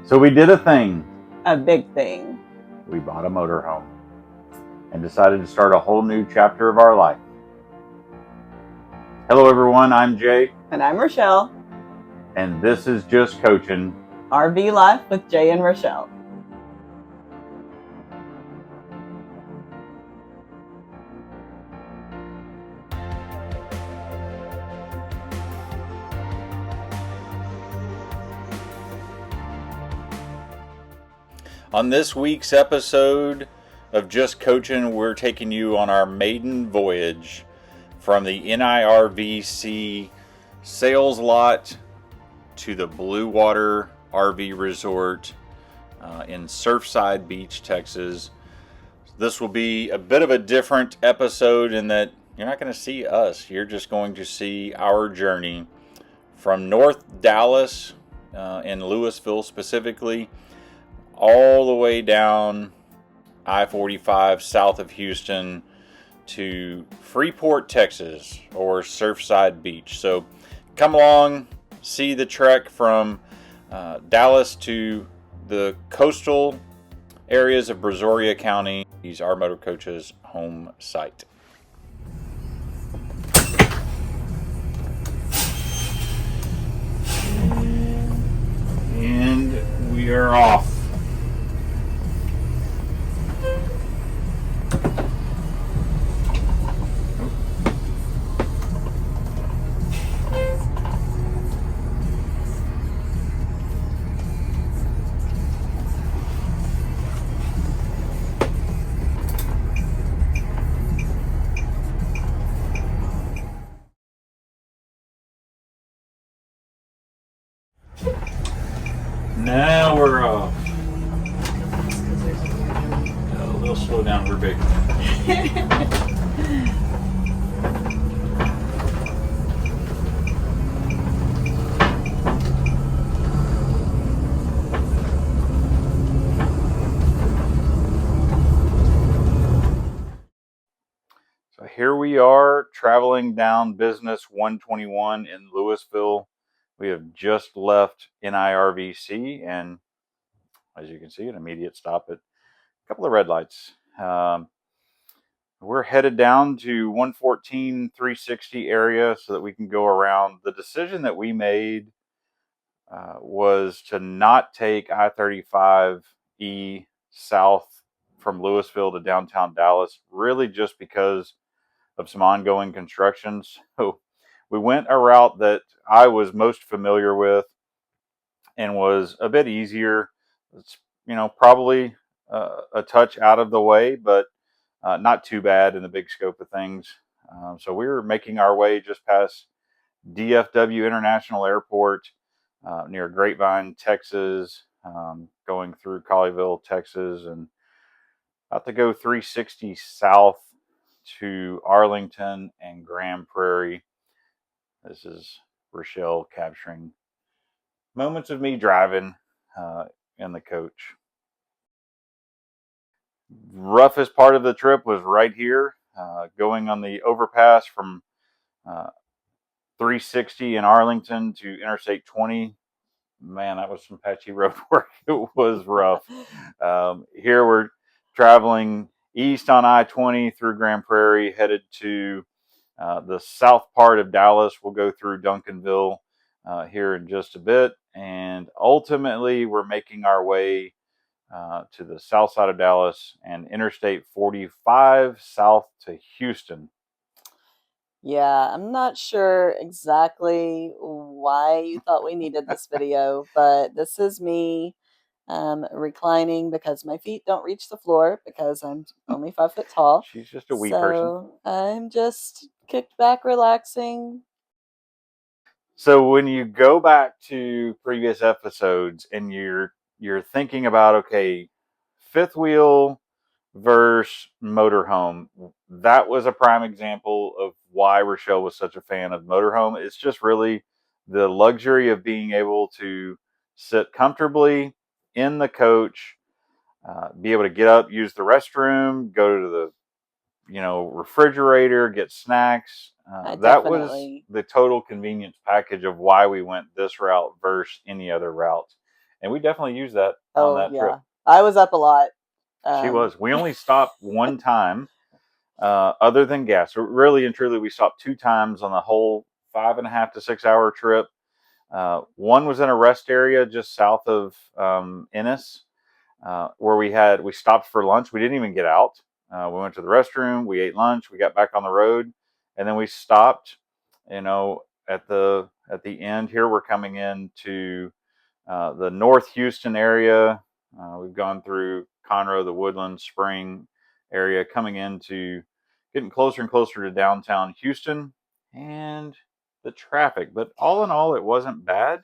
So we did a thing. A big thing. We bought a motorhome and decided to start a whole new chapter of our life. Hello everyone, I'm Jay. And I'm Rachelle. And this is Just Coachin'. RV Life with Jay and Rachelle. On this week's episode of Just Coachin', we're taking you on our maiden voyage from the NIRVC sales lot to the Blue Water RV Resort in Surfside Beach, Texas. This will be a bit of a different episode in that you're not going to see us. You're just going to see our journey from North Dallas in Lewisville specifically, all the way down I-45 south of Houston to Freeport, Texas, or Surfside Beach. So come along, see the trek from Dallas to the coastal areas of Brazoria County. These are Motor Coach's home site. And we are off. Now we're off. A little slow down, we're big. So here we are traveling down Business 121 in Lewisville. We have just left NIRVC, and as you can see, an immediate stop at a couple of red lights. We're headed down to 114 360 area so that we can go around. The decision that we made was to not take I-35E south from Lewisville to downtown Dallas, really just because of some ongoing construction. So we went a route that I was most familiar with and was a bit easier. It's, probably a touch out of the way, but not too bad in the big scope of things. So we were making our way just past DFW International Airport near Grapevine, Texas, going through Colleyville, Texas, and about to go 360 south to Arlington and Grand Prairie. This is Rachelle capturing moments of me driving in the coach. Roughest part of the trip was right here, going on the overpass from 360 in Arlington to Interstate 20. Man, that was some patchy road work. It was rough. Here we're traveling east on I-20 through Grand Prairie, headed to the south part of Dallas. We'll go through Duncanville here in just a bit. And ultimately, we're making our way to the south side of Dallas and Interstate 45 south to Houston. Yeah, I'm not sure exactly why you thought we needed this video, but this is me reclining because my feet don't reach the floor because I'm only 5 foot tall. She's just a wee person. I'm just kicked back, relaxing. So when you go back to previous episodes and you're thinking about, okay, fifth wheel versus motorhome, that was a prime example of why Rachelle was such a fan of motorhome. It's just really the luxury of being able to sit comfortably in the coach, be able to get up, use the restroom, go to the refrigerator, get snacks. That was the total convenience package of why we went this route versus any other route. and we definitely used that on Oh that trip. yeah, I was up a lot. She Um, was. We only stopped one time, other than gas. So really and truly, we stopped two times on the whole 5.5 to 6 hour trip. One was in a rest area just south of Ennis, where we stopped for lunch. We didn't even get out. We went to the restroom, we ate lunch, we got back on the road, and then we stopped. At the end here, we're coming into the North Houston area. We've gone through Conroe, the Woodlands, Spring area, coming into getting closer and closer to downtown Houston and the traffic. But all in all, it wasn't bad.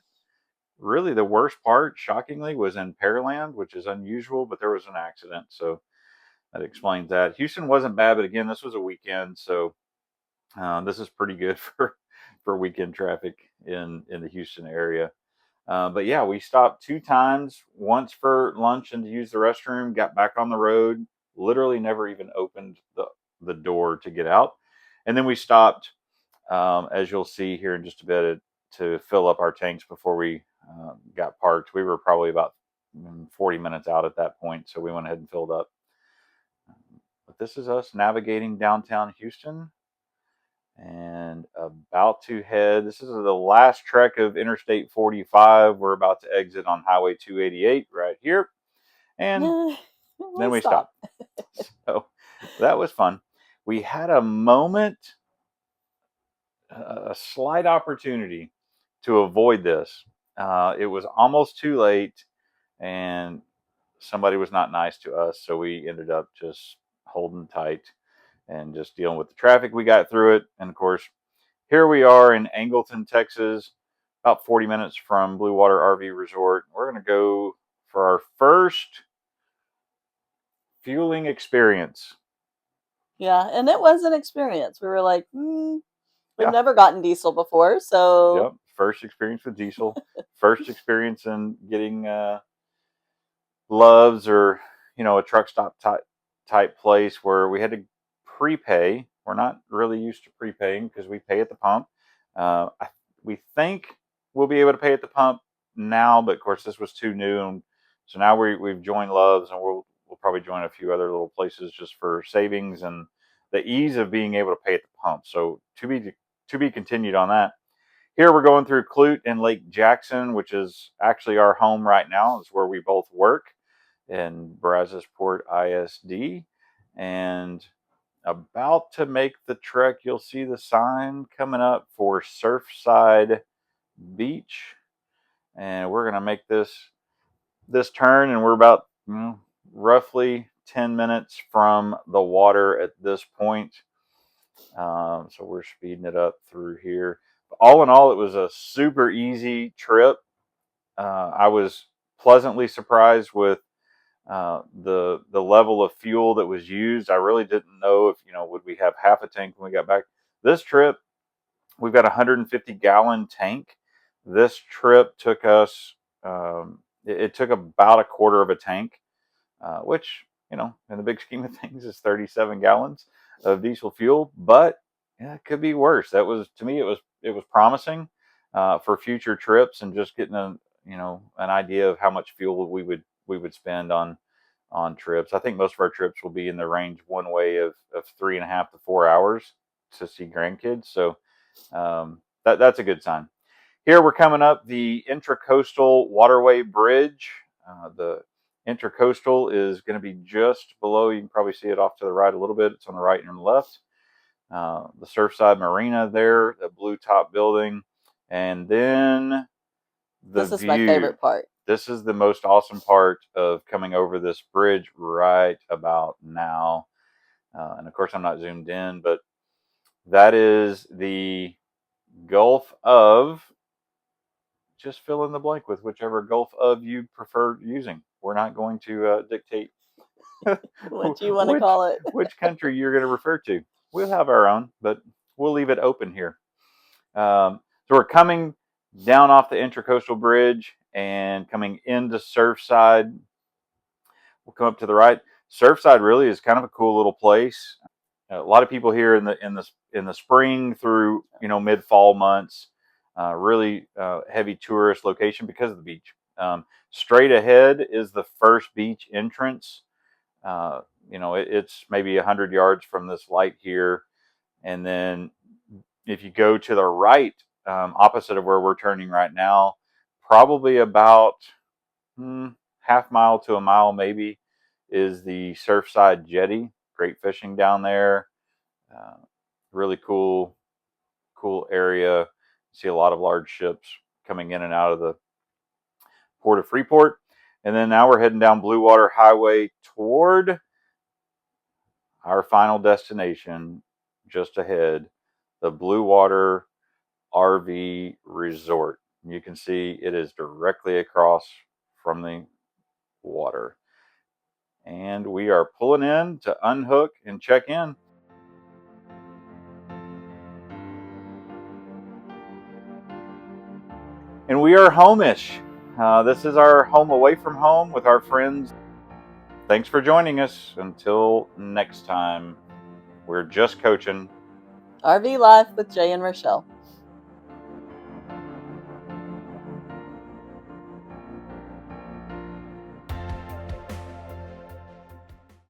Really, the worst part, shockingly, was in Pearland, which is unusual, but there was an accident. So that explains that. Houston wasn't bad, but again, this was a weekend. So this is pretty good for weekend traffic in the Houston area. But yeah, we stopped two times, once for lunch and to use the restroom, got back on the road, literally never even opened the door to get out. And then we stopped, as you'll see here in just a bit, to fill up our tanks before we got parked. We were probably about 40 minutes out at that point, so we went ahead and filled up. But this is us navigating downtown Houston and about to head. This is the last trek of Interstate 45. We're about to exit on Highway 288 right here, and then we we stop. stop. So that was fun. We had a moment, a slight opportunity to avoid this. It was almost too late, and somebody was not nice to us, so we ended up just holding tight and just dealing with the traffic. We got through it, and of course, here we are in Angleton, Texas, about 40 minutes from Blue Water RV Resort. We're going to go for our first fueling experience. Yeah, and it was an experience. We were like, we've Yeah. never gotten diesel before, so Yep. First experience with diesel. First experience in getting Loves or a truck stop type place where we had to prepay. We're not really used to prepaying because we pay at the pump. We think we'll be able to pay at the pump now, but of course this was too new, and so now we've joined Loves, and we'll probably join a few other little places just for savings and the ease of being able to pay at the pump. So to be continued on that. Here we're going through Clute and Lake Jackson, which is actually our home right now. It's where we both work in Brazosport ISD, and about to make the trek. You'll see the sign coming up for Surfside Beach, and we're gonna make this turn, and we're about roughly 10 minutes from the water at this point. So we're speeding it up through here. All in all, it was a super easy trip. I was pleasantly surprised with the level of fuel that was used. I really didn't know if would we have half a tank when we got back. This trip, we've got a 150-gallon tank. This trip took us. It took about a quarter of a tank, which in the big scheme of things is 37 gallons of diesel fuel. But yeah, it could be worse. That was, to me, it was promising for future trips, and just getting an idea of how much fuel we would spend on trips. I think most of our trips will be in the range one way of 3.5 to 4 hours to see grandkids. So that's a good sign. Here we're coming up the Intracoastal Waterway Bridge. The Intracoastal is going to be just below. You can probably see it off to the right a little bit. It's on the right and the left. The Surfside Marina there, the blue top building, and then the this is my view. favorite part. This is the most awesome part of coming over this bridge right about now. And of course, I'm not zoomed in, but that is the Gulf of, just fill in the blank with whichever Gulf of you prefer using. We're not going to dictate What do you want to which call it? which country you're going to refer to. We'll have our own, but we'll leave it open here. So we're coming down off the Intracoastal Bridge and coming into Surfside. We'll come up to the right. Surfside really is kind of a cool little place. A lot of people here in the spring through mid fall months. Really heavy tourist location because of the beach. Straight ahead is the first beach entrance. It's maybe 100 yards from this light here. And then if you go to the right, opposite of where we're turning right now, probably about half mile to a mile maybe, is the Surfside Jetty. Great fishing down there. Uh, really cool area. See a lot of large ships coming in and out of the Port of Freeport. And then now we're heading down Blue Water Highway toward our final destination just ahead, the Blue Water RV Resort. You can see it is directly across from the water. And we are pulling in to unhook and check in. And we are home-ish. This is our home away from home with our friends. Thanks for joining us. Until next time, we're just coaching. RV Life with Jay and Rachelle.